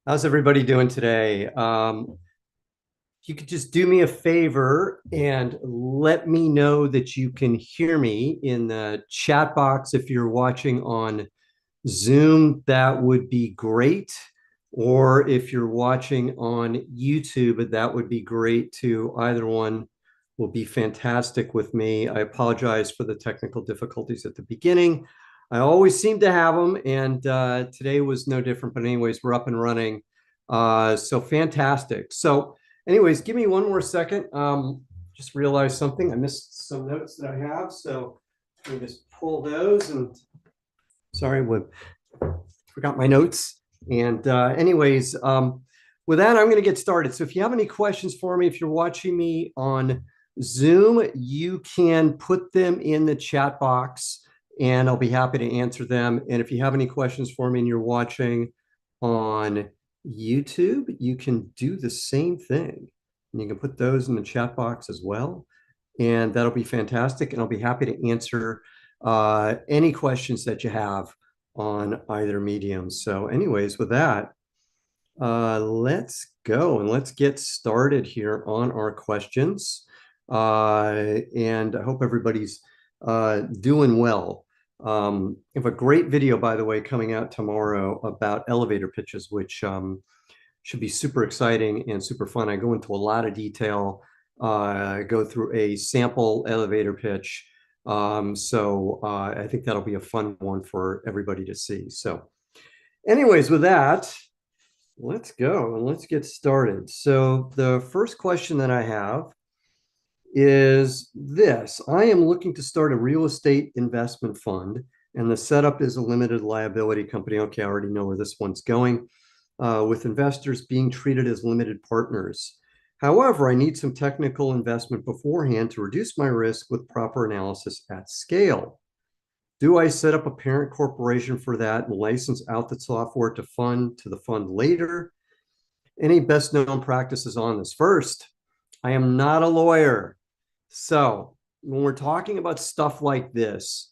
How's everybody doing today? If you could just do me a favor and let me know that you can hear me in the chat box if you're watching on Zoom, that would be great. Or if you're watching on YouTube, that would be great too. Either one will be fantastic with me. I apologize for the technical difficulties at the beginning. I always seem to have them, and today was no different. But anyways, we're up and running. So fantastic. So anyways, give me one more second. Just realized something. I missed some notes that I have. So let me just pull those and sorry, forgot my notes. And anyways, with that, I'm going to get started. So if you have any questions for me, if you're watching me on Zoom, you can put them in the chat box and I'll be happy to answer them. And if you have any questions for me and you're watching on YouTube, you can do the same thing. And you can put those in the chat box as well. And that'll be fantastic. And I'll be happy to answer any questions that you have on either medium. So anyways, with that, let's go and let's get started here on our questions. And I hope everybody's doing well. I have a great video, by the way, coming out tomorrow about elevator pitches, which should be super exciting and super fun. I go into a lot of detail, go through a sample elevator pitch. I think that'll be a fun one for everybody to see. So anyways, with that, let's go and let's get started. So the first question that I have is this. I am looking to start a real estate investment fund, and the setup is a limited liability company. Okay, I already know where this one's going, with investors being treated as limited partners. However, I need some technical investment beforehand to reduce my risk with proper analysis at scale. Do I set up a parent corporation for that and license out the software to the fund later? Any best known practices on this? First, I am not a lawyer. So when we're talking about stuff like this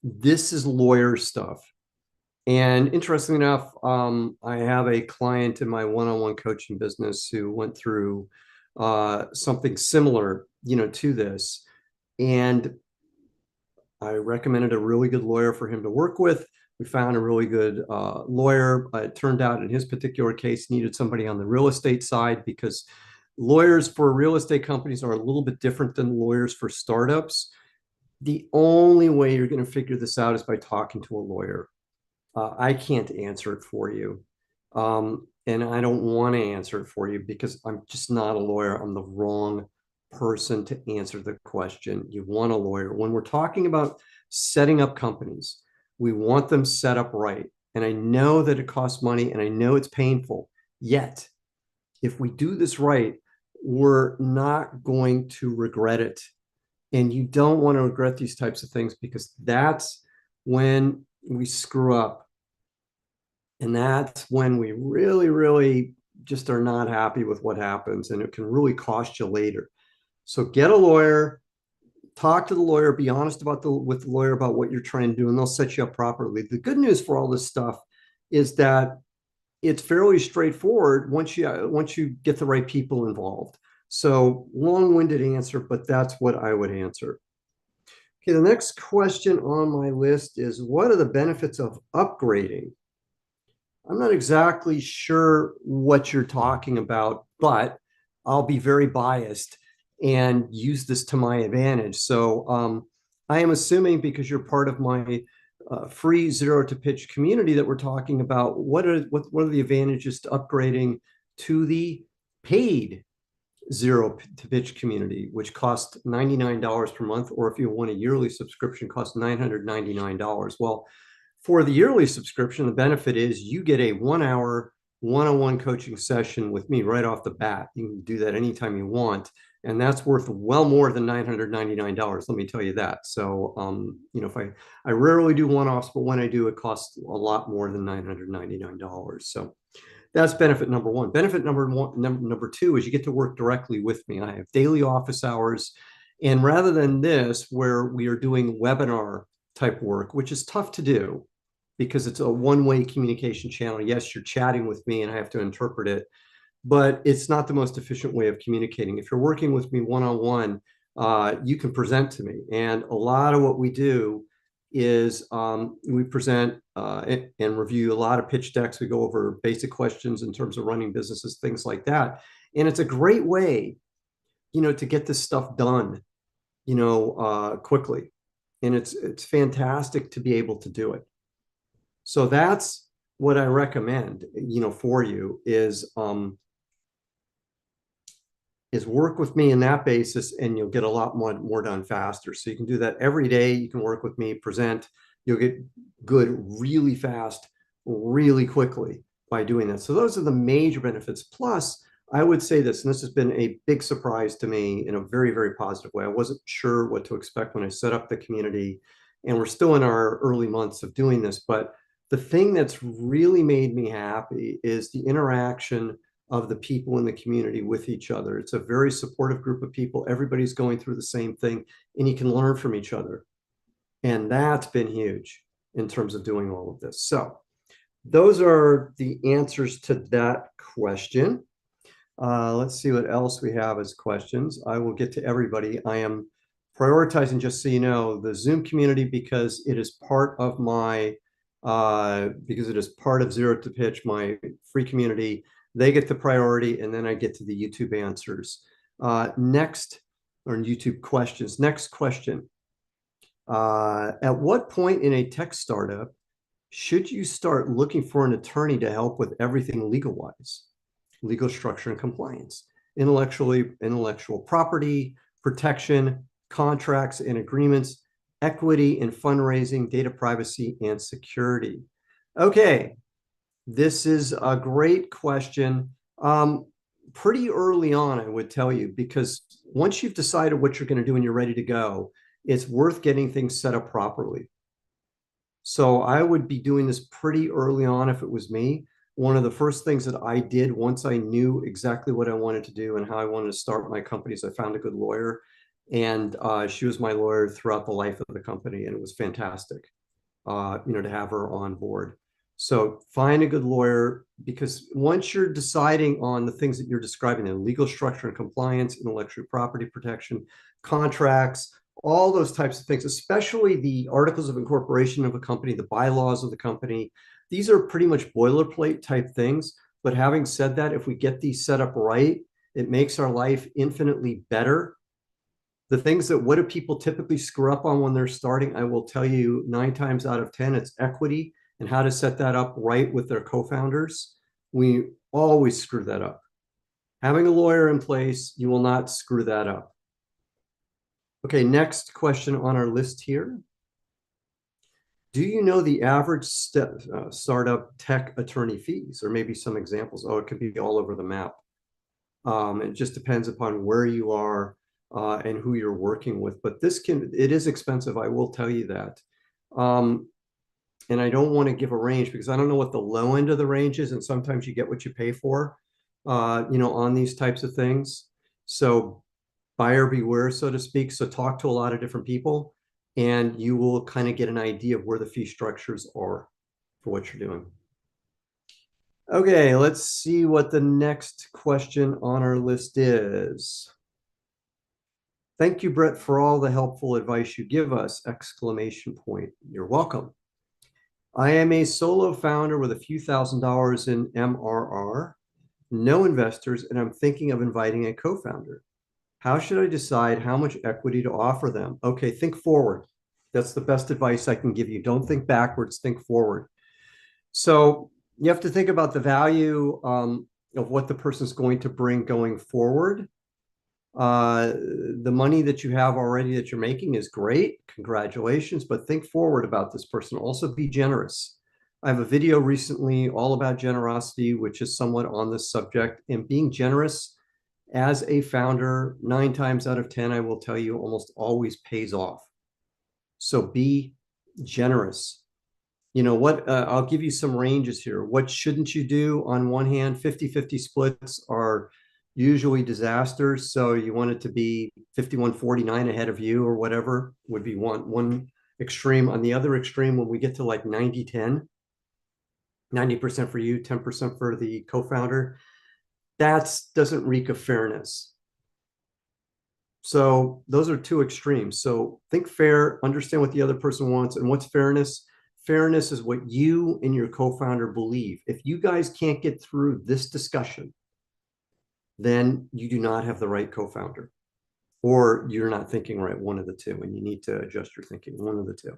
is lawyer stuff. And interestingly enough, I have a client in my one-on-one coaching business who went through something similar, to this. And I recommended a really good lawyer for him to work with. We found a really good lawyer. It turned out in his particular case needed somebody on the real estate side because lawyers for real estate companies are a little bit different than lawyers for startups. The only way you're going to figure this out is by talking to a lawyer. I can't answer it for you. And I don't want to answer it for you because I'm just not a lawyer. I'm the wrong person to answer the question. You want a lawyer. When we're talking about setting up companies, we want them set up right. And I know that it costs money and I know it's painful. Yet, if we do this right, we're not going to regret it. And you don't want to regret these types of things because that's when we screw up. And that's when we really, really just are not happy with what happens. And it can really cost you later. So get a lawyer, talk to the lawyer, be honest with the lawyer about what you're trying to do, and they'll set you up properly. The good news for all this stuff is that it's fairly straightforward once you get the right people involved. So long-winded answer, but that's what I would answer. Okay, the next question on my list is, what are the benefits of upgrading? I'm not exactly sure what you're talking about, but I'll be very biased and use this to my advantage. So I am assuming because you're part of my free zero to pitch community that we're talking about what are the advantages to upgrading to the paid zero to pitch community, which costs $99 per month, or if you want a yearly subscription, costs $999. Well, for the yearly subscription, the benefit is you get a 1 hour one-on-one coaching session with me right off the bat. You can do that anytime you want. And that's worth well more than $999. Let me tell you that. So, if I rarely do one-offs, but when I do, it costs a lot more than $999. So that's benefit number one. Benefit number two is you get to work directly with me. I have daily office hours. And rather than this, where we are doing webinar type work, which is tough to do, because it's a one-way communication channel. Yes, you're chatting with me and I have to interpret it, but it's not the most efficient way of communicating. If you're working with me one-on-one, you can present to me. And a lot of what we do is we present and review a lot of pitch decks. We go over basic questions in terms of running businesses, things like that. And it's a great way, to get this stuff done, quickly. And it's fantastic to be able to do it. So that's what I recommend, for you is work with me in that basis, and you'll get a lot more done faster. So you can do that every day. You can work with me, present. You'll get good really fast, really quickly by doing that. So those are the major benefits. Plus, I would say this, and this has been a big surprise to me in a very, very positive way. I wasn't sure what to expect when I set up the community, and we're still in our early months of doing this. But the thing that's really made me happy is the interaction of the people in the community with each other. It's a very supportive group of people. Everybody's going through the same thing, and you can learn from each other. And that's been huge in terms of doing all of this. So those are the answers to that question. Let's see what else we have as questions. I will get to everybody. I am prioritizing, just so you know, the Zoom community because it is part of Zero to Pitch, my free community. They get the priority, and then I get to the YouTube answers. Next, or YouTube questions. Next question. At what point in a tech startup should you start looking for an attorney to help with everything legal-wise? Legal structure and compliance, intellectual property, protection, contracts and agreements, equity and fundraising, data privacy, and security. Okay, this is a great question. Pretty early on, I would tell you, because once you've decided what you're going to do and you're ready to go, it's worth getting things set up properly. So I would be doing this pretty early on if it was me. One of the first things that I did once I knew exactly what I wanted to do and how I wanted to start my company is I found a good lawyer, and she was my lawyer throughout the life of the company, and it was fantastic, to have her on board. So find a good lawyer, because once you're deciding on the things that you're describing, the legal structure and compliance, intellectual property protection, contracts, all those types of things, especially the articles of incorporation of a company, the bylaws of the company, these are pretty much boilerplate type things. But having said that, if we get these set up right, it makes our life infinitely better. The things that, what do people typically screw up on when they're starting? I will tell you 9 times out of 10, it's equity and how to set that up right with their co-founders. We always screw that up. Having a lawyer in place, you will not screw that up. Okay, next question on our list here. Do you know the average startup tech attorney fees, or maybe some examples? Oh, it could be all over the map. It just depends upon where you are and who you're working with. But it is expensive, I will tell you that. And I don't want to give a range because I don't know what the low end of the range is. And sometimes you get what you pay for, on these types of things. So buyer beware, so to speak. So talk to a lot of different people, and you will kind of get an idea of where the fee structures are for what you're doing. Okay, let's see what the next question on our list is. Thank you, Brett, for all the helpful advice you give us! Exclamation point. You're welcome. I am a solo founder with a few $1,000s in MRR, no investors, and I'm thinking of inviting a co-founder. How should I decide how much equity to offer them? Okay, think forward. That's the best advice I can give you. Don't think backwards, think forward. So you have to think about the value of what the person's going to bring going forward. The money that you have already that you're making is great. Congratulations, but think forward about this person. Also be generous. I have a video recently all about generosity, which is somewhat on this subject, and being generous as a founder, 9 times out of 10, I will tell you, almost always pays off. So be generous. You know what? I'll give you some ranges here. What shouldn't you do? On one hand, 50-50 splits are usually disasters. So you want it to be 51-49 ahead of you or whatever would be one extreme. On the other extreme, when we get to like 90-10, 90% for you, 10% for the co-founder, that doesn't reek of fairness. So those are two extremes. So think fair, understand what the other person wants, and what's fairness. Fairness is what you and your co-founder believe. If you guys can't get through this discussion, then you do not have the right co-founder, or you're not thinking right, one of the two, and you need to adjust your thinking, one of the two.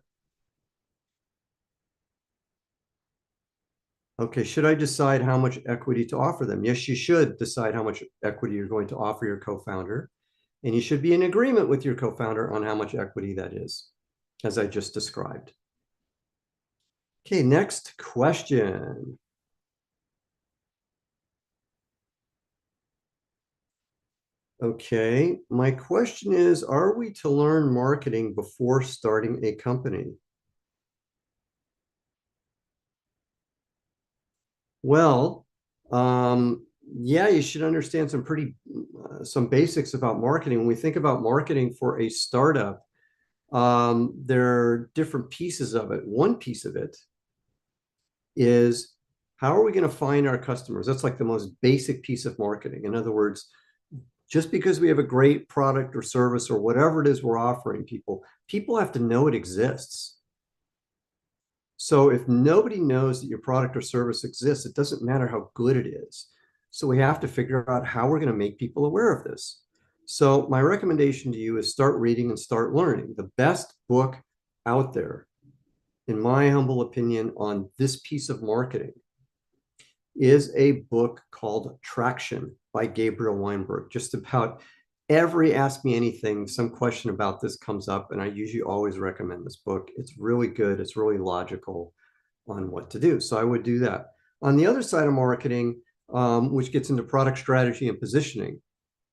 Okay, should I decide how much equity to offer them? Yes, you should decide how much equity you're going to offer your co-founder, and you should be in agreement with your co-founder on how much equity that is, as I just described. Okay, next question. Okay, my question is, are we to learn marketing before starting a company? Well, yeah, you should understand some basics about marketing. When we think about marketing for a startup, there are different pieces of it. One piece of it is, how are we going to find our customers? That's like the most basic piece of marketing. In other words, just because we have a great product or service or whatever it is we're offering people, people have to know it exists. So if nobody knows that your product or service exists, it doesn't matter how good it is. So we have to figure out how we're going to make people aware of this. So my recommendation to you is start reading and start learning. The best book out there, in my humble opinion, on this piece of marketing is a book called Traction by Gabriel Weinberg. Just about every Ask Me Anything, some question about this comes up, and I usually always recommend this book. It's really good. It's really logical on what to do. So I would do that. On the other side of marketing, which gets into product strategy and positioning,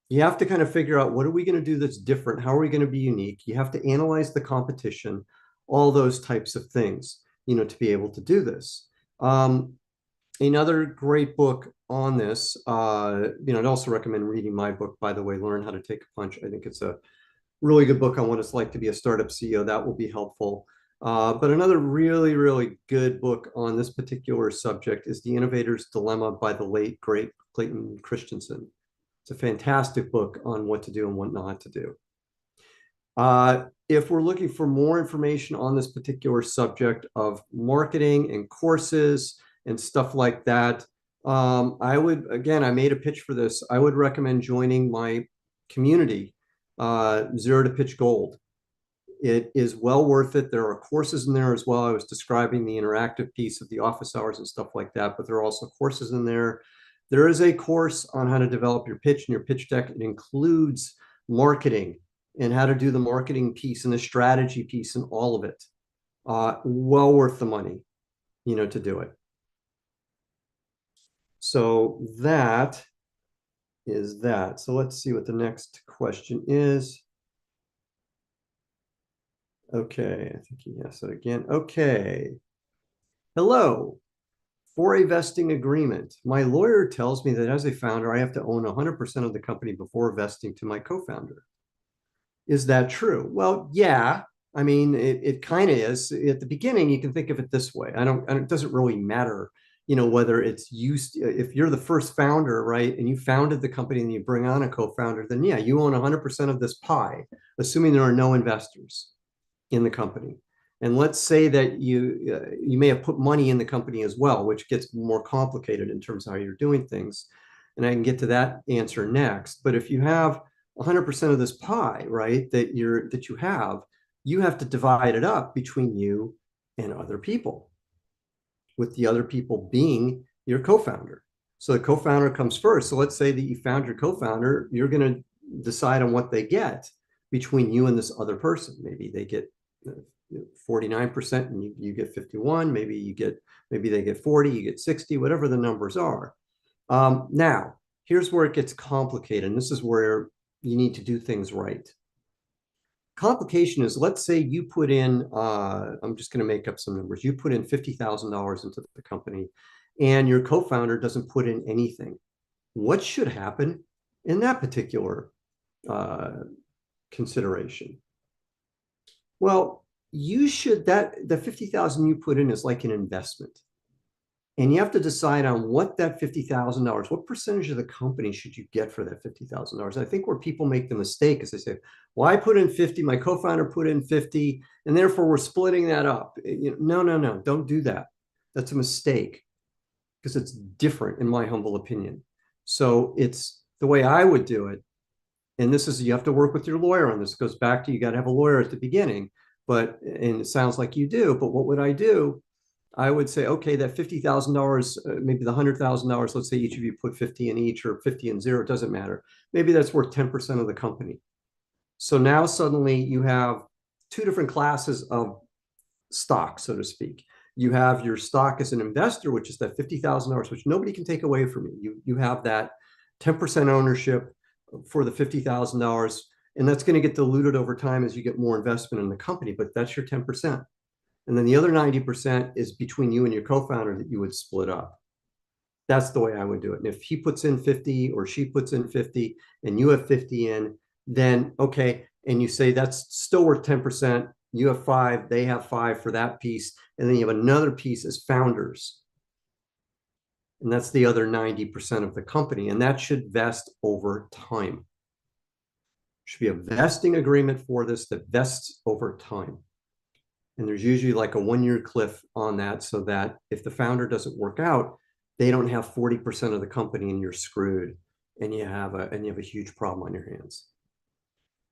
you have to kind of figure out, what are we going to do that's different? How are we going to be unique? You have to analyze the competition, all those types of things, to be able to do this. Another great book on this, I'd also recommend reading my book, by the way, Learn How to Take a Punch. I think it's a really good book on what it's like to be a startup CEO. That will be helpful. But another really, really good book on this particular subject is The Innovator's Dilemma by the late, great Clayton Christensen. It's a fantastic book on what to do and what not to do. If we're looking for more information on this particular subject of marketing and courses and stuff like that, I made a pitch for this. I would recommend joining my community, Zero to Pitch Gold. It is well worth it. There are courses in there as well. I was describing the interactive piece of the office hours and stuff like that, but there are also courses in there. There is a course on how to develop your pitch and your pitch deck. It includes marketing and how to do the marketing piece and the strategy piece and all of it. Well worth the money, to do it. So that is that. So let's see what the next question is. Okay, I think he asked that again. Okay. Hello. For a vesting agreement, my lawyer tells me that as a founder, I have to own 100% of the company before vesting to my co-founder. Is that true? Well, yeah. I mean, it kind of is. At the beginning, you can think of it this way. It doesn't really matter, whether it's used, if you're the first founder, right, and you founded the company and you bring on a co-founder, then yeah, you own 100% of this pie, assuming there are no investors in the company. And let's say that you may have put money in the company as well, which gets more complicated in terms of how you're doing things. And I can get to that answer next. But if you have 100% of this pie, right, that you have to divide it up between you and other people, with the other people being your co-founder. So the co-founder comes first. So let's say that you found your co-founder, you're going to decide on what they get between you and this other person. Maybe they get 49% and you get 51. Maybe they get 40, you get 60, whatever the numbers are. Now, here's where it gets complicated, and this is where you need to do things right. Complication is, let's say you put in, I'm just going to make up some numbers. You put in $50,000 into the company and your co-founder doesn't put in anything. What should happen in that particular consideration? Well, you should, that the 50,000 you put in is like an investment. And you have to decide on what that $50,000, what percentage of the company should you get for that $50,000? I think where people make the mistake is they say, well, I put in 50, my co-founder put in 50, and therefore we're splitting that up. No, no, no, don't do that. That's a mistake because it's different in my humble opinion. So it's the way I would do it. And this is, you have to work with your lawyer on this. It goes back to, you got to have a lawyer at the beginning, and it sounds like you do, but what would I do? I would say, okay, that $50,000, maybe the $100,000, let's say each of you put 50 in each or 50 in zero, it doesn't matter. Maybe that's worth 10% of the company. So now suddenly you have two different classes of stock, so to speak. You have your stock as an investor, which is that $50,000, which nobody can take away from you. You have that 10% ownership for the $50,000, and that's going to get diluted over time as you get more investment in the company, but that's your 10%. And then the other 90% is between you and your co-founder that you would split up. That's the way I would do it. And if he puts in 50 or she puts in 50 and you have 50 in, then okay. And you say that's still worth 10%. You have five, they have five for that piece. And then you have another piece as founders. And that's the other 90% of the company. And that should vest over time. Should be a vesting agreement for this that vests over time. And there's usually like a 1-year cliff on that, so that if the founder doesn't work out, they don't have 40% of the company and you're screwed, and you have a huge problem on your hands.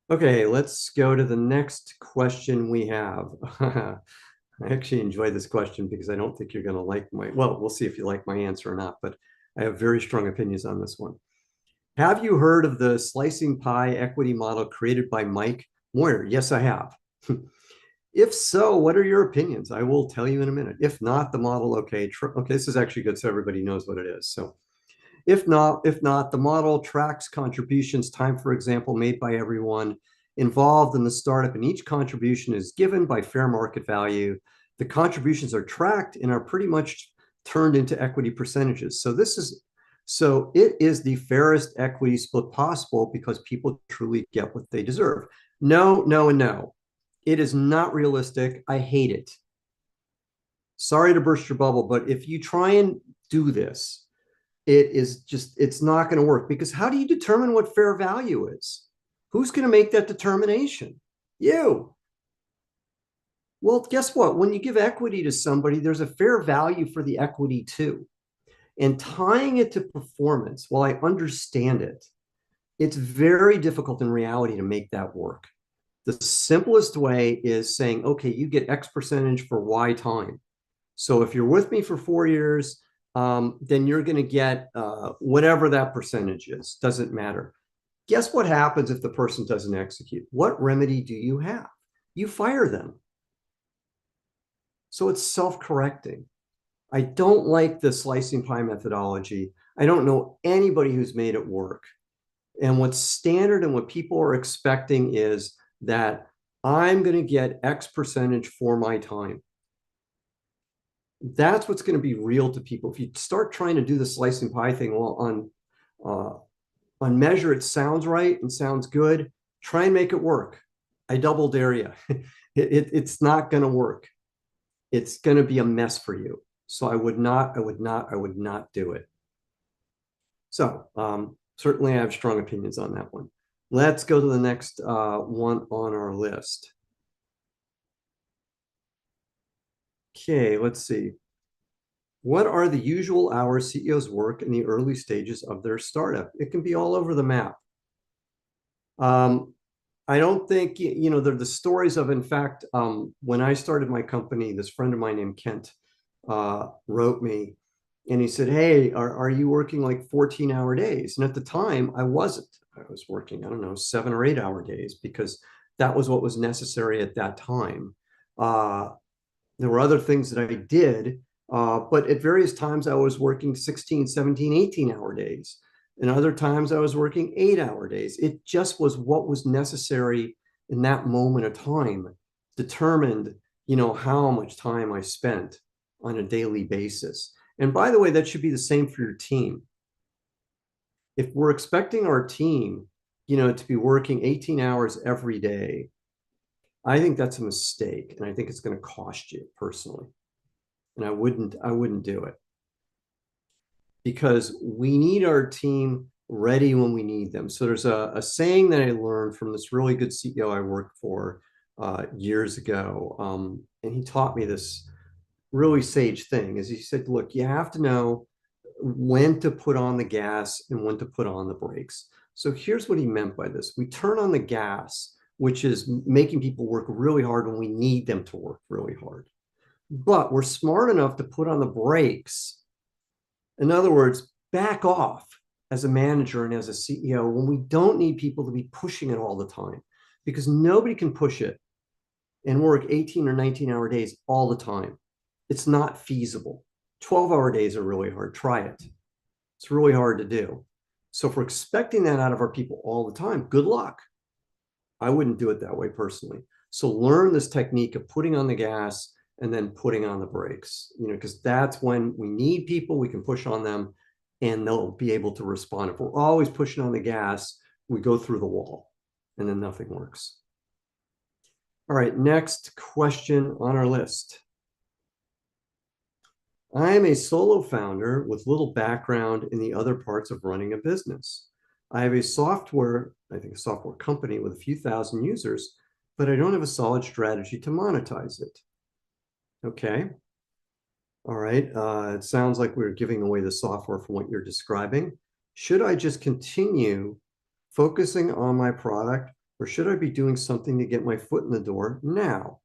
Okay, let's go to the next question we have. I actually enjoy this question because I don't think you're going to like well, we'll see if you like my answer or not, but I have very strong opinions on this one. Have you heard of the slicing pie equity model created by Mike Moyer? Yes, I have. If so, what are your opinions? I will tell you in a minute. If not, the model, okay, this is actually good so everybody knows what it is. So if not, the model tracks contributions, time, for example, made by everyone involved in the startup, and each contribution is given by fair market value. The contributions are tracked and are pretty much turned into equity percentages. So it is the fairest equity split possible because people truly get what they deserve. No, no, and no. It is not realistic. I hate it. Sorry to burst your bubble, but if you try and do this, it's not going to work, because how do you determine what fair value is? Who's going to make that determination? You. Well, guess what? When you give equity to somebody, there's a fair value for the equity too. And tying it to performance, while I understand it, it's very difficult in reality to make that work. The simplest way is saying, okay, you get X percentage for Y time. So if you're with me for 4 years, then you're going to get whatever that percentage is. Doesn't matter. Guess what happens if the person doesn't execute? What remedy do you have? You fire them. So it's self-correcting. I don't like the slicing pie methodology. I don't know anybody who's made it work. And what's standard and what people are expecting is that I'm going to get X percentage for my time. That's what's going to be real to people. If you start trying to do the slicing pie thing, well, on measure, it sounds right and sounds good. Try and make it work. I double dare you. It's not going to work. It's going to be a mess for you. So I would not do it. So certainly I have strong opinions on that one. Let's go to the next one on our list. Okay, let's see. What are the usual hours CEOs work in the early stages of their startup? It can be all over the map. I don't think, the stories of, in fact, when I started my company, this friend of mine named Kent wrote me, and he said, hey, are you working like 14-hour days? And at the time, I wasn't. I was working, I don't know, 7 or 8 hour days, because that was what was necessary at that time. There were other things that I did, but at various times I was working 16, 17, 18-hour days. And other times I was working 8-hour days. It just was what was necessary in that moment of time, determined, how much time I spent on a daily basis. And by the way, that should be the same for your team. If we're expecting our team, to be working 18 hours every day, I think that's a mistake, and I think it's going to cost you personally. And I wouldn't do it, because we need our team ready when we need them. So there's a saying that I learned from this really good CEO I worked for years ago. And he taught me this really sage thing is he said, look, you have to know when to put on the gas and when to put on the brakes. So here's what he meant by this. We turn on the gas, which is making people work really hard when we need them to work really hard. But we're smart enough to put on the brakes. In other words, back off as a manager and as a CEO when we don't need people to be pushing it all the time, because nobody can push it and work 18 or 19-hour days all the time. It's not feasible. 12-hour days are really hard. Try it. It's really hard to do. So if we're expecting that out of our people all the time, good luck. I wouldn't do it that way personally. So learn this technique of putting on the gas and then putting on the brakes, because that's when we need people, we can push on them and they'll be able to respond. If we're always pushing on the gas, we go through the wall and then nothing works. All right, next question on our list. I am a solo founder with little background in the other parts of running a business. I have a software company with a few thousand users, but I don't have a solid strategy to monetize it. Okay. All right. It sounds like we're giving away the software from what you're describing. Should I just continue focusing on my product, or should I be doing something to get my foot in the door now?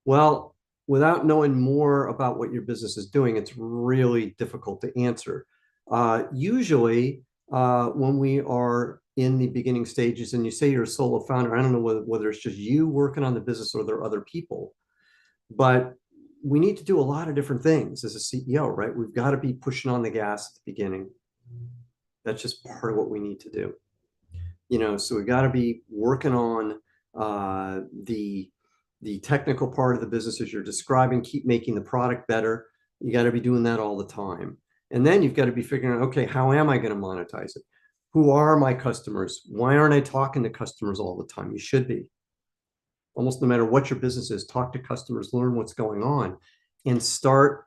Well, without knowing more about what your business is doing, it's really difficult to answer. Usually, when we are in the beginning stages and you say you're a solo founder, I don't know whether it's just you working on the business or there are other people, but we need to do a lot of different things as a CEO, right? We've got to be pushing on the gas at the beginning. That's just part of what we need to do. So we got to be working on the technical part of the business as you're describing, keep making the product better. You got to be doing that all the time. And then you've got to be figuring out, okay, how am I going to monetize it? Who are my customers? Why aren't I talking to customers all the time? You should be. Almost no matter what your business is, talk to customers, learn what's going on, and start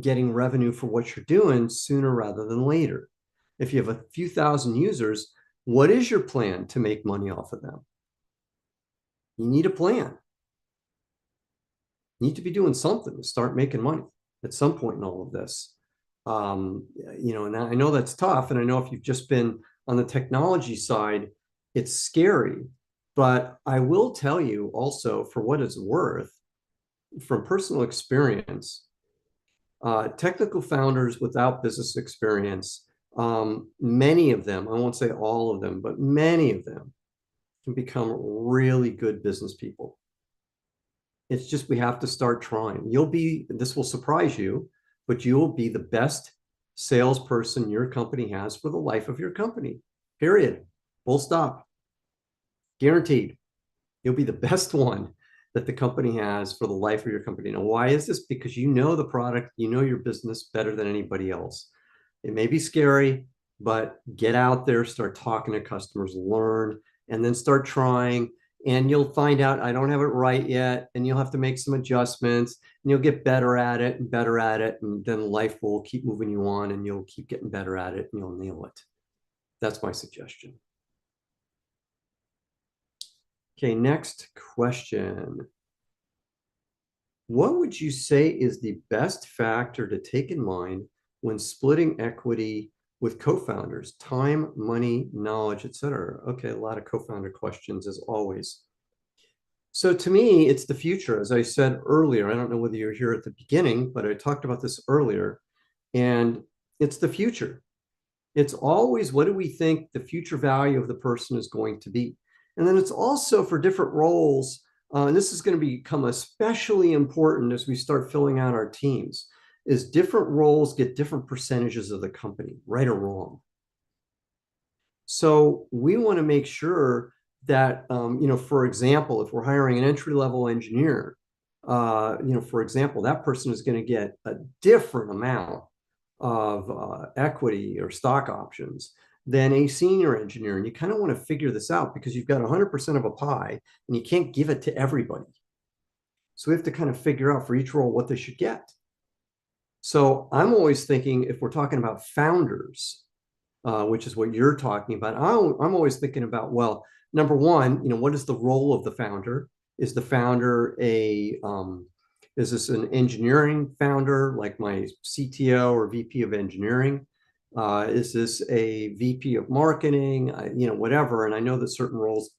getting revenue for what you're doing sooner rather than later. If you have a few thousand users, what is your plan to make money off of them? You need a plan. You need to be doing something to start making money at some point in all of this. And I know that's tough. And I know if you've just been on the technology side, it's scary. But I will tell you also, for what it's worth, from personal experience, technical founders without business experience, many of them, I won't say all of them, but many of them can become really good business people. It's just we have to start trying. This will surprise you, but you will be the best salesperson your company has for the life of your company. Period. Full stop. Guaranteed. You'll be the best one that the company has for the life of your company. Now, why is this? Because you know the product, you know your business better than anybody else. It may be scary, but get out there, start talking to customers, learn, and then start trying. And you'll find out, I don't have it right yet. And you'll have to make some adjustments and you'll get better at it and better at it. And then life will keep moving you on and you'll keep getting better at it and you'll nail it. That's my suggestion. Okay, next question. What would you say is the best factor to take in mind when splitting equity with co-founders? Time, money, knowledge, etc. Okay, a lot of co-founder questions as always. So to me, it's the future. As I said earlier, I don't know whether you're here at the beginning, but I talked about this earlier, and it's the future. It's always, what do we think the future value of the person is going to be? And then it's also for different roles, and this is going to become especially important as we start filling out our teams, is different roles get different percentages of the company, right or wrong. So we want to make sure that, for example, if we're hiring an entry-level engineer, for example, that person is going to get a different amount of equity or stock options than a senior engineer. And you kind of want to figure this out because you've got 100% of a pie and you can't give it to everybody. So we have to kind of figure out for each role what they should get. So I'm always thinking if we're talking about founders, which is what you're talking about, I'm always thinking about, well, number one, what is the role of the founder? Is the founder is this an engineering founder like my CTO or VP of engineering? Is this a VP of marketing? Whatever. And I know that certain roles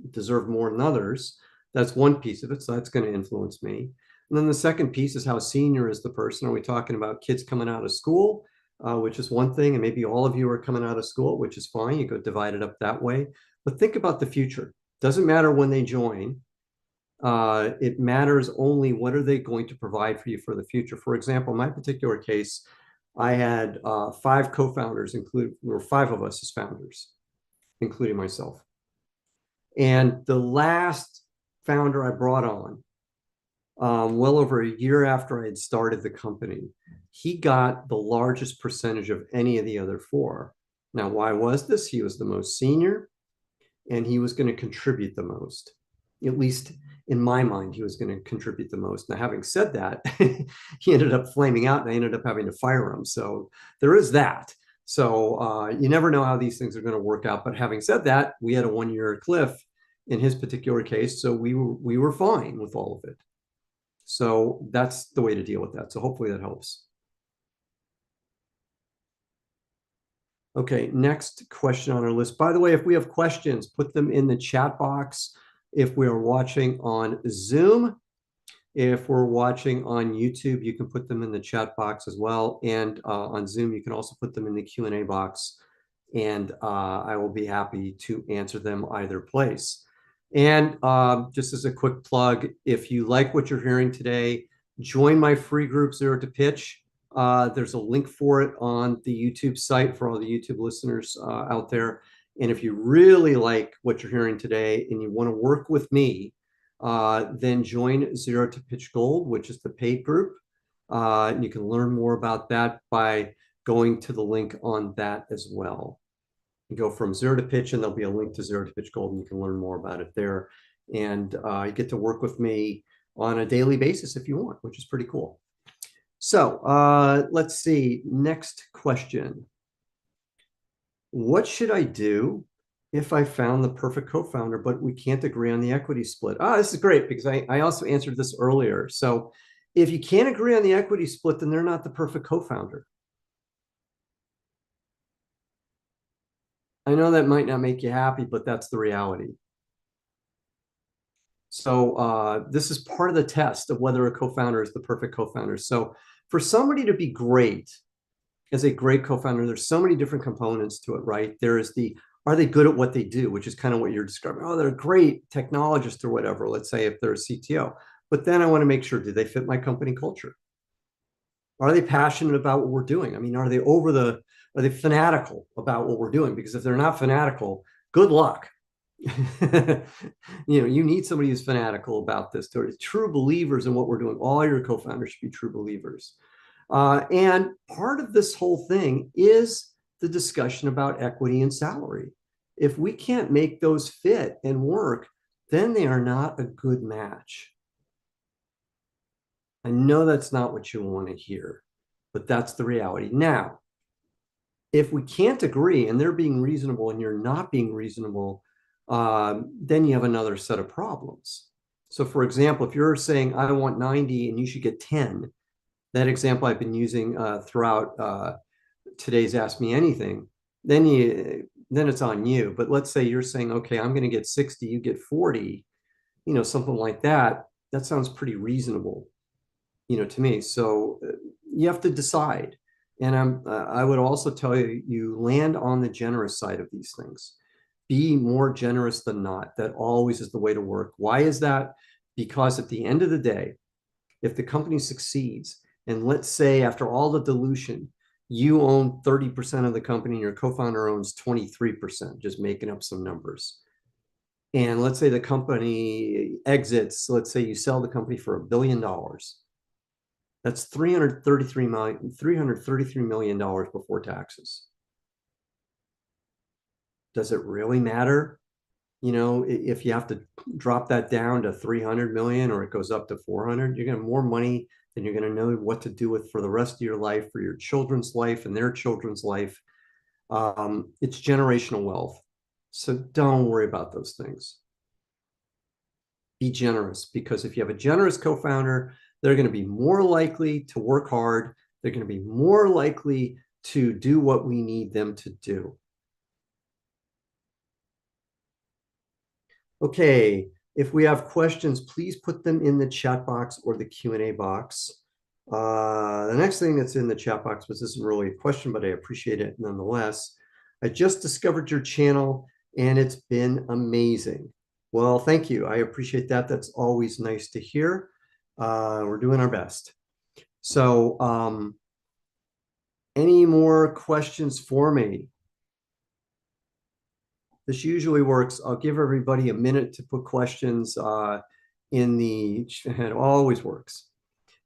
deserve more than others. That's one piece of it. So that's going to influence me. And then the second piece is how senior is the person? Are we talking about kids coming out of school, which is one thing, and maybe all of you are coming out of school, which is fine. You go divide it up that way. But think about the future. Doesn't matter when they join. It matters only what are they going to provide for you for the future. For example, in my particular case, I had 5 co-founders, there were 5 of us as founders, including myself. And the last founder I brought on, well over a year after I had started the company, he got the largest percentage of any of the other 4. Now, why was this? He was the most senior and he was going to contribute the most. At least in my mind, he was going to contribute the most. Now, having said that, he ended up flaming out and I ended up having to fire him. So there is that. So you never know how these things are going to work out. But having said that, we had a 1-year cliff in his particular case. So we were fine with all of it. So that's the way to deal with that. So hopefully that helps. Okay, next question on our list. By the way, if we have questions, put them in the chat box. If we are watching on Zoom, if we're watching on YouTube, you can put them in the chat box as well. And on Zoom, you can also put them in the Q&A box. And I will be happy to answer them either place. And just as a quick plug, if you like what you're hearing today, join my free group, Zero to Pitch. There's a link for it on the YouTube site for all the YouTube listeners out there. And if you really like what you're hearing today and you want to work with me, then join Zero to Pitch Gold, which is the paid group. And you can learn more about that by going to the link on that as well. You go from Zero to Pitch and there'll be a link to Zero to Pitch Gold and you can learn more about it there. And you get to work with me on a daily basis if you want, which is pretty cool. So let's see, next question. What should I do if I found the perfect co-founder, but we can't agree on the equity split? This is great because I also answered this earlier. So if you can't agree on the equity split, then they're not the perfect co-founder. I know that might not make you happy, but that's the reality. So this is part of the test of whether a co-founder is the perfect co-founder. So for somebody to be great as a great co-founder, there's so many different components to it, right? There is are they good at what they do, which is kind of what you're describing. Oh, they're a great technologist or whatever, let's say if they're a CTO. But then I want to make sure, do they fit my company culture? Are they passionate about what we're doing? I mean, are they fanatical about what we're doing? Because if they're not fanatical, good luck. You need somebody who's fanatical about this. They're true believers in what we're doing. All your co-founders should be true believers. And part of this whole thing is the discussion about equity and salary. If we can't make those fit and work, then they are not a good match. I know that's not what you want to hear, but that's the reality. Now, if we can't agree and they're being reasonable and you're not being reasonable, then you have another set of problems. So for example, if you're saying, I want 90 and you should get 10, that example I've been using throughout today's Ask Me Anything, then it's on you. But let's say you're saying, okay, I'm going to get 60, you get 40, something like that. That sounds pretty reasonable, to me. So you have to decide. And I would also tell you, you land on the generous side of these things. Be more generous than not. That always is the way to work. Why is that? Because at the end of the day, if the company succeeds, and let's say after all the dilution, you own 30% of the company and your co-founder owns 23%, just making up some numbers. And let's say the company exits, let's say you sell the company for $1 billion. That's $333 million before taxes. Does it really matter? You know, if you have to drop that down to 300 million or it goes up to 400, you're going to have more money than you're going to know what to do with for the rest of your life, for your children's life and their children's life. It's generational wealth. So don't worry about those things. Be generous, because if you have a generous co-founder, they're going to be more likely to work hard. They're going to be more likely to do what we need them to do. Okay, if we have questions, please put them in the chat box or the Q&A box. The next thing that's in the chat box, was this isn't really a question, but I appreciate it nonetheless. I just discovered your channel and it's been amazing. Well, thank you. I appreciate that. That's always nice to hear. We're doing our best. So any more questions for me? This usually works. I'll give everybody a minute to put questions in the, it always works.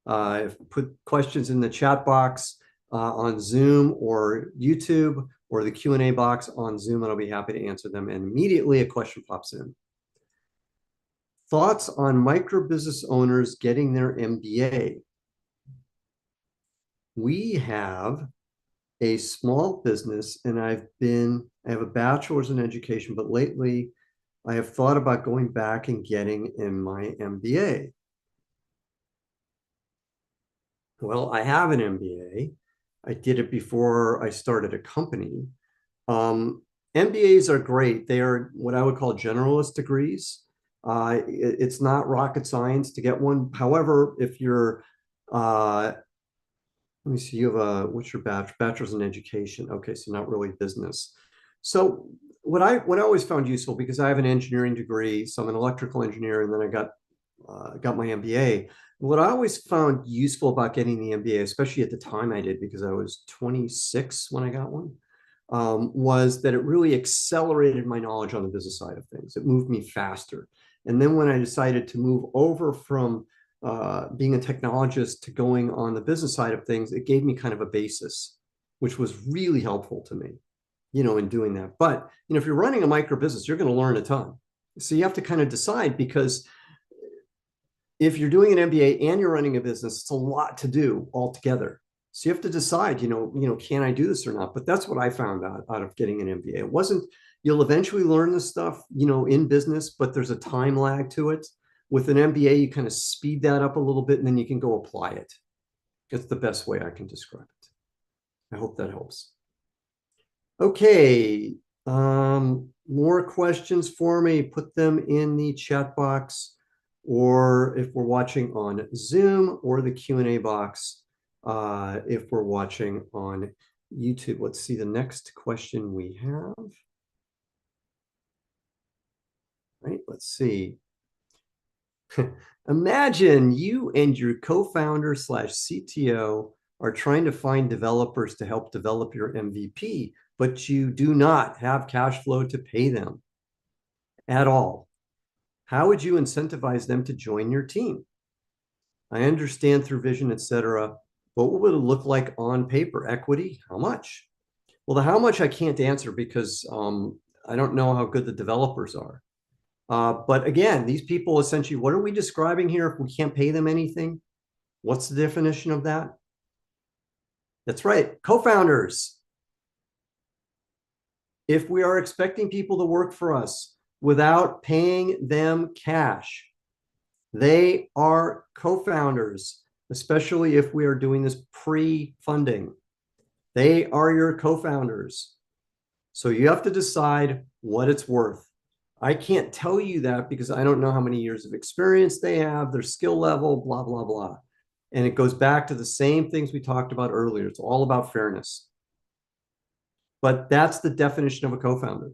Put questions in the chat box on Zoom or YouTube, or the Q&A box on Zoom, and I'll be happy to answer them. And immediately a question pops in. Thoughts on micro business owners getting their MBA? We have a small business, and I have a bachelor's in education, but lately I have thought about going back and getting in my MBA. Well, I have an MBA. I did it before I started a company. MBAs are great. They are what I would call generalist degrees. It's not rocket science to get one. However, if you're, let me see, you have what's your bachelor's in education? Okay, so not really business. So what I always found useful, because I have an engineering degree, so I'm an electrical engineer, and then I got my MBA. What I always found useful about getting the MBA, especially at the time I did, because I was 26 when I got one, was that it really accelerated my knowledge on the business side of things. It moved me faster. And then when I decided to move over from being a technologist to going on the business side of things, it gave me kind of a basis, which was really helpful to me, you know, in doing that. But, you know, if you're running a micro business, you're going to learn a ton. So you have to kind of decide, because if you're doing an MBA and you're running a business, it's a lot to do altogether. So you have to decide, you know, can I do this or not? But that's what I found out of getting an MBA. It wasn't, you'll eventually learn this stuff, you know, in business, but there's a time lag to it. With an MBA, you kind of speed that up a little bit, and then you can go apply it. That's the best way I can describe it. I hope that helps. Okay, more questions for me, put them in the chat box, or if we're watching on Zoom, or the Q&A box if we're watching on YouTube. Let's see the next question we have. Right, let's see. Imagine you and your co-founder slash CTO are trying to find developers to help develop your MVP, but you do not have cash flow to pay them at all. How would you incentivize them to join your team? I understand through vision, etc. But what would it look like on paper? Equity? How much? Well, the how much I can't answer, because I don't know how good the developers are. But again, these people essentially, what are we describing here if we can't pay them anything? What's the definition of that? That's right, co-founders. If we are expecting people to work for us without paying them cash, they are co-founders, especially if we are doing this pre-funding. They are your co-founders. So you have to decide what it's worth. I can't tell you that because I don't know how many years of experience they have, their skill level, blah, blah, blah. And it goes back to the same things we talked about earlier. It's all about fairness. But that's the definition of a co-founder.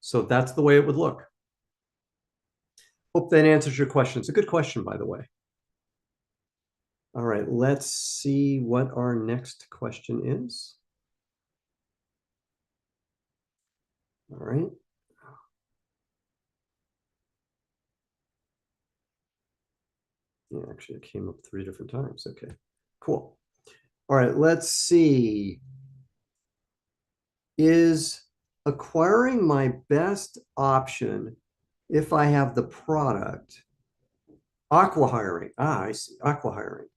So that's the way it would look. Hope that answers your question. It's a good question, by the way. All right, let's see what our next question is. All right. Yeah, actually, it came up 3 different times. Okay, cool. All right, let's see. Is acquiring my best option if I have the product. Aqua hiring. I see. Aqua hiring.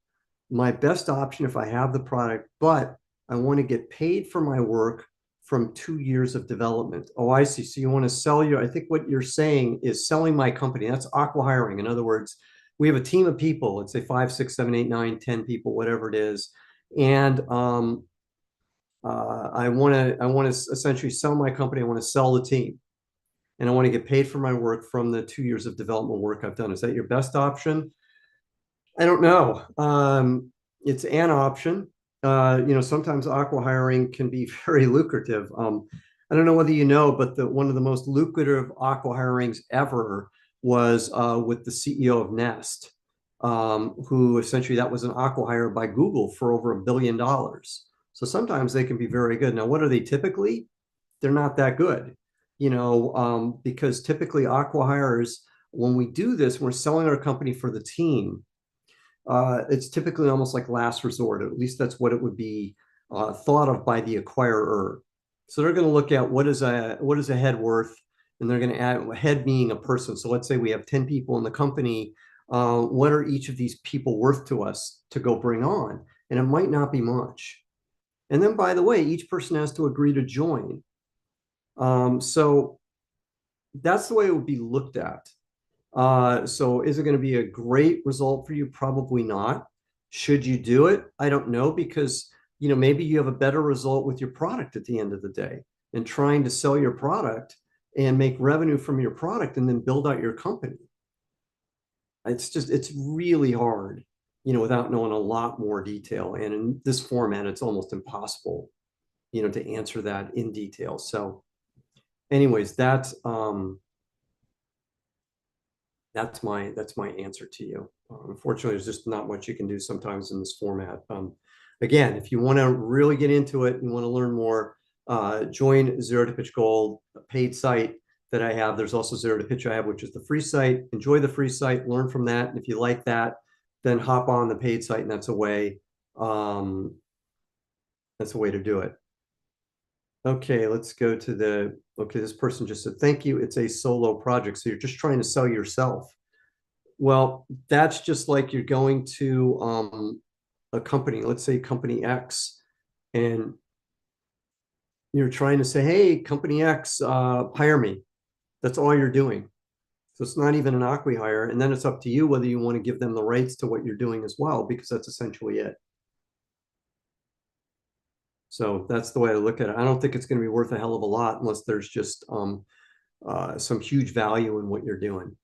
My best option if I have the product, but I want to get paid for my work from 2 years of development. Oh, I see. So you want to sell your, I think what you're saying is selling my company. That's aqua hiring. In other words, we have a team of people, let's say 5, 6, 7, 8, 9, 10 people, whatever it is. And I want to essentially sell my company. I want to sell the team and I want to get paid for my work from the 2 years of development work I've done. Is that your best option? I don't know. It's an option. Sometimes aqua hiring can be very lucrative. I don't know whether you know, but one of the most lucrative aqua hirings ever was with the CEO of Nest, who essentially that was an aqua hire by Google for over $1 billion. So sometimes they can be very good. Now, what are they typically? They're not that good, because typically aqua hires, when we do this, we're selling our company for the team. It's typically almost like last resort. At least that's what it would be thought of by the acquirer. So they're going to look at what is a head worth, and they're going to add a head being a person. So let's say we have 10 people in the company. What are each of these people worth to us to go bring on? And it might not be much. And then, by the way, each person has to agree to join. So that's the way it would be looked at. So is it going to be a great result for you? Probably not. Should you do it? I don't know, because maybe you have a better result with your product at the end of the day, and trying to sell your product and make revenue from your product and then build out your company. It's really hard, without knowing a lot more detail. And in this format, it's almost impossible, to answer that in detail. So anyways, that's my answer to you. Unfortunately, there's just not much you can do sometimes in this format. Again, if you want to really get into it and want to learn more, join Zero to Pitch Gold, a paid site that I have. There's also Zero to Pitch I have, which is the free site. Enjoy the free site, learn from that. And if you like that, then hop on the paid site, and that's a way to do it. Okay, let's go to okay, this person just said, thank you. It's a solo project. So you're just trying to sell yourself. Well, that's just like you're going to a company, let's say company X, and you're trying to say, hey, company X, hire me. That's all you're doing. So it's not even an acqui-hire. And then it's up to you whether you want to give them the rights to what you're doing as well, because that's essentially it. So that's the way I look at it. I don't think it's going to be worth a hell of a lot unless there's just some huge value in what you're doing.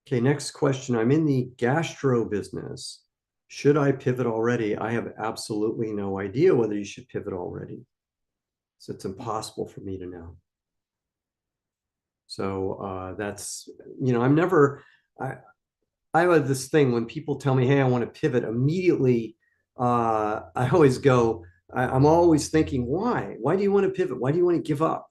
Okay, next question. I'm in the gastro business. Should I pivot already? I have absolutely no idea whether you should pivot already. So it's impossible for me to know. So that's, I have this thing when people tell me, hey, I want to pivot immediately. I always go, I'm always thinking, why? Why do you want to pivot? Why do you want to give up?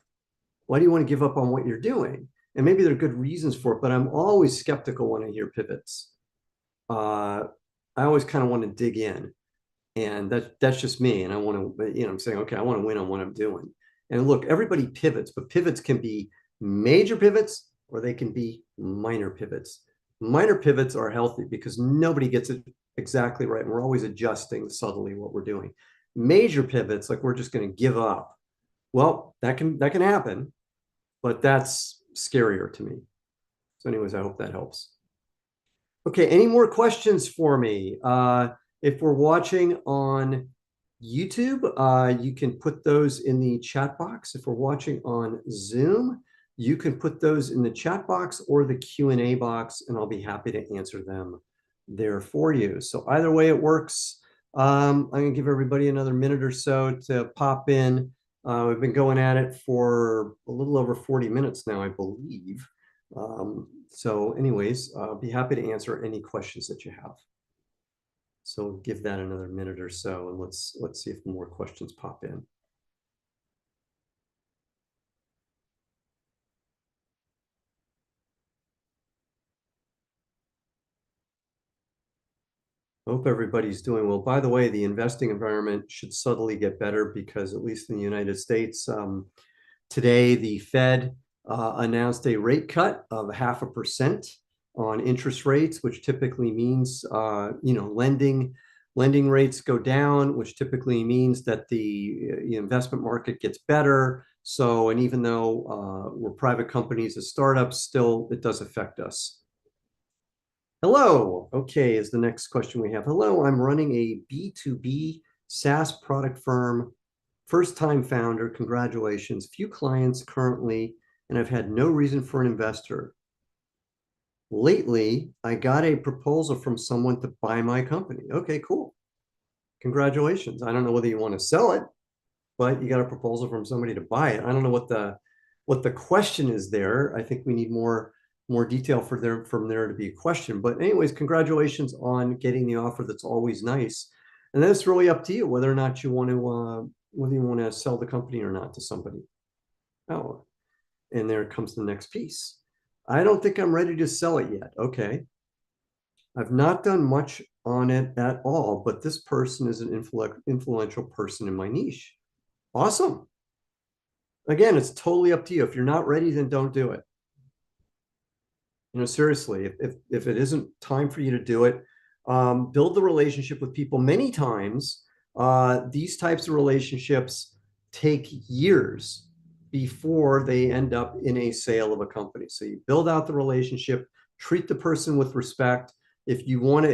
Why do you want to give up on what you're doing? And maybe there are good reasons for it, but I'm always skeptical when I hear pivots. I always kind of want to dig in, and that's just me. And I want to, I'm saying, okay, I want to win on what I'm doing. And look, everybody pivots, but pivots can be major pivots or they can be minor pivots. Minor pivots are healthy because nobody gets it exactly right. And we're always adjusting subtly what we're doing. Major pivots, like we're just going to give up. Well, that can happen, but that's scarier to me. So anyways, I hope that helps. Okay, any more questions for me? If we're watching on YouTube, you can put those in the chat box. If we're watching on Zoom, you can put those in the chat box or the Q&A box, and I'll be happy to answer them there for you. So either way it works. I'm going to give everybody another minute or so to pop in. We've been going at it for a little over 40 minutes now, I believe. So anyways, I'll be happy to answer any questions that you have. So give that another minute or so, and let's see if more questions pop in. Hope everybody's doing well. By the way, the investing environment should subtly get better because, at least in the United States, today the Fed announced a rate cut of 0.5% on interest rates, which typically means, lending rates go down, which typically means that the investment market gets better. So, and even though we're private companies as startups, still it does affect us. Hello. Okay, is the next question we have. Hello, I'm running a B2B SaaS product firm, first time founder. Congratulations. Few clients currently, and I've had no reason for an investor. Lately, I got a proposal from someone to buy my company. Okay, cool. Congratulations. I don't know whether you want to sell it, but you got a proposal from somebody to buy it. I don't know what the question is there. I think we need more detail from there to be a question. But anyways, congratulations on getting the offer. That's always nice. And then it's really up to you whether or not you want to whether you want to sell the company or not to somebody. Oh, and there comes the next piece. I don't think I'm ready to sell it yet. Okay. I've not done much on it at all, but this person is an influential person in my niche. Awesome. Again, it's totally up to you. If you're not ready, then don't do it. Seriously, if it isn't time for you to do it, build the relationship with people. Many times, these types of relationships take years before they end up in a sale of a company. So you build out the relationship, treat the person with respect. If you want to,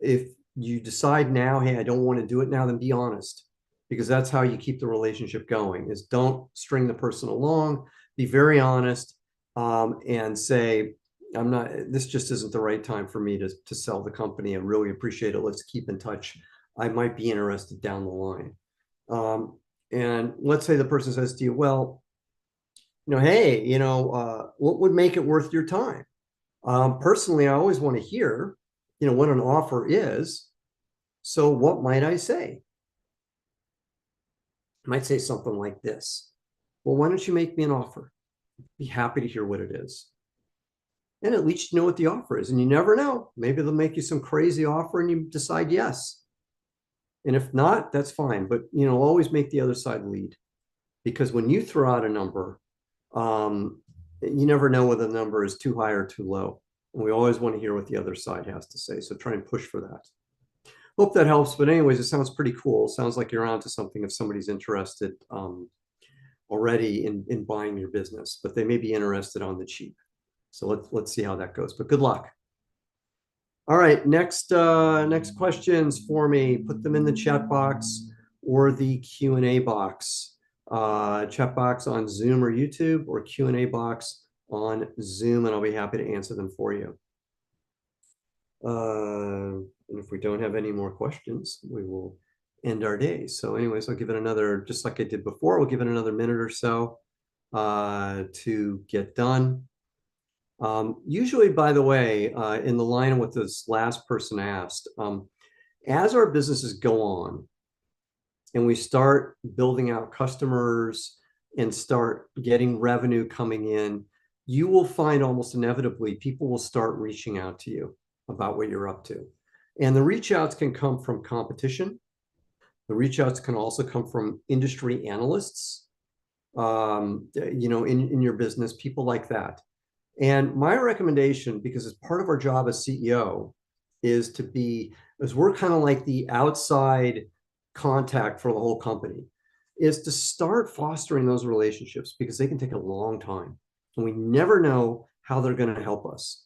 if you decide now, hey, I don't want to do it now, then be honest, because that's how you keep the relationship going. Is don't string the person along. Be very honest, and say, I'm not, this just isn't the right time for me to sell the company. I really appreciate it. Let's keep in touch. I might be interested down the line. And let's say the person says to you, well, hey, what would make it worth your time? Personally, I always want to hear, what an offer is. So what might I say? I might say something like this. Well, why don't you make me an offer? Be happy to hear what it is. And at least you know what the offer is. And you never know. Maybe they'll make you some crazy offer and you decide yes. And if not, that's fine. But always make the other side lead. Because when you throw out a number, you never know whether the number is too high or too low. And we always want to hear what the other side has to say. So try and push for that. Hope that helps. But anyways, it sounds pretty cool. Sounds like you're onto something if somebody's interested already in buying your business, but they may be interested on the cheap. So let's see how that goes. But good luck. All right, next questions for me. Put them in the chat box or the Q&A box. Chat box on Zoom or YouTube, or Q&A box on Zoom, and I'll be happy to answer them for you. And if we don't have any more questions, we will end our day. So anyways, I'll give it another, just like I did before, we'll give it another minute or so to get done. Usually, by the way, in the line of what this last person asked, as our businesses go on and we start building out customers and start getting revenue coming in, you will find almost inevitably people will start reaching out to you about what you're up to. And the reach outs can come from competition. The reach outs can also come from industry analysts, in your business, people like that. And my recommendation, because it's part of our job as CEO, is we're kind of like the outside contact for the whole company, is to start fostering those relationships, because they can take a long time and we never know how they're going to help us.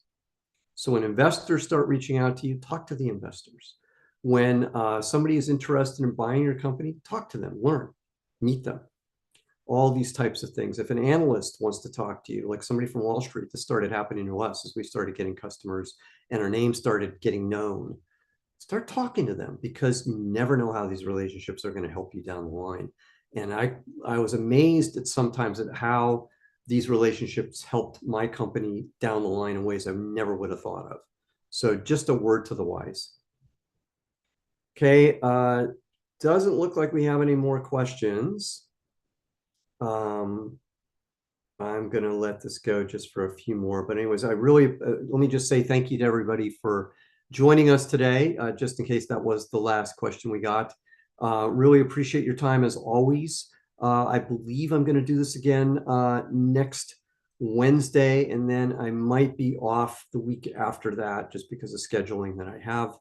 So when investors start reaching out to you, talk to the investors. When somebody is interested in buying your company, talk to them, learn, meet them. All these types of things. If an analyst wants to talk to you, like somebody from Wall Street, this started happening to us as we started getting customers and our name started getting known. Start talking to them, because you never know how these relationships are going to help you down the line. And I was amazed at sometimes at how these relationships helped my company down the line in ways I never would have thought of. So just a word to the wise. Okay, doesn't look like we have any more questions. I'm going to let this go just for a few more. But anyways, I really, let me just say thank you to everybody for joining us today, just in case that was the last question we got. Really appreciate your time as always. I believe I'm going to do this again next Wednesday, and then I might be off the week after that just because of scheduling that I have.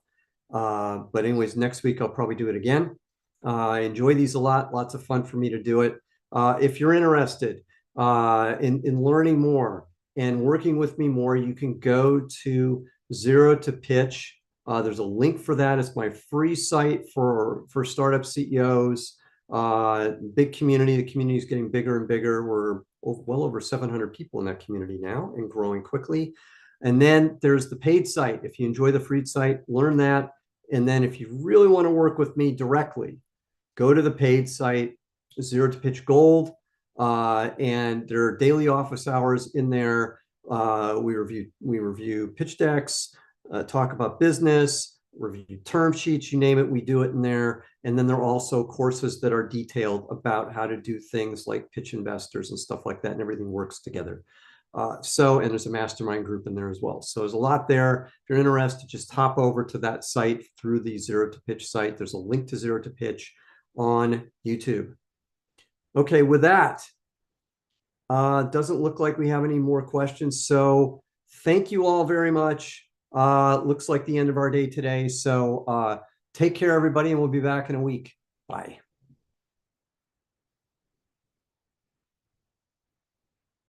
But anyways, next week I'll probably do it again. I enjoy these a lot. Lots of fun for me to do it. If you're interested in learning more and working with me more, you can go to Zero to Pitch. There's a link for that. It's my free site for startup CEOs. Big community. The community is getting bigger and bigger. We're well over 700 people in that community now and growing quickly. And then there's the paid site. If you enjoy the free site, learn that. And then if you really want to work with me directly, go to the paid site, Zero to Pitch Gold. And there are daily office hours in there. We review pitch decks, talk about business, review term sheets, you name it, we do it in there. And then there are also courses that are detailed about how to do things like pitch investors and stuff like that, and everything works together. And there's a mastermind group in there as well. So there's a lot there. If you're interested, just hop over to that site through the Zero to Pitch site. There's a link to Zero to Pitch on YouTube. Okay, with that, doesn't look like we have any more questions. So thank you all very much. Looks like the end of our day today. So take care, everybody, and we'll be back in a week. Bye.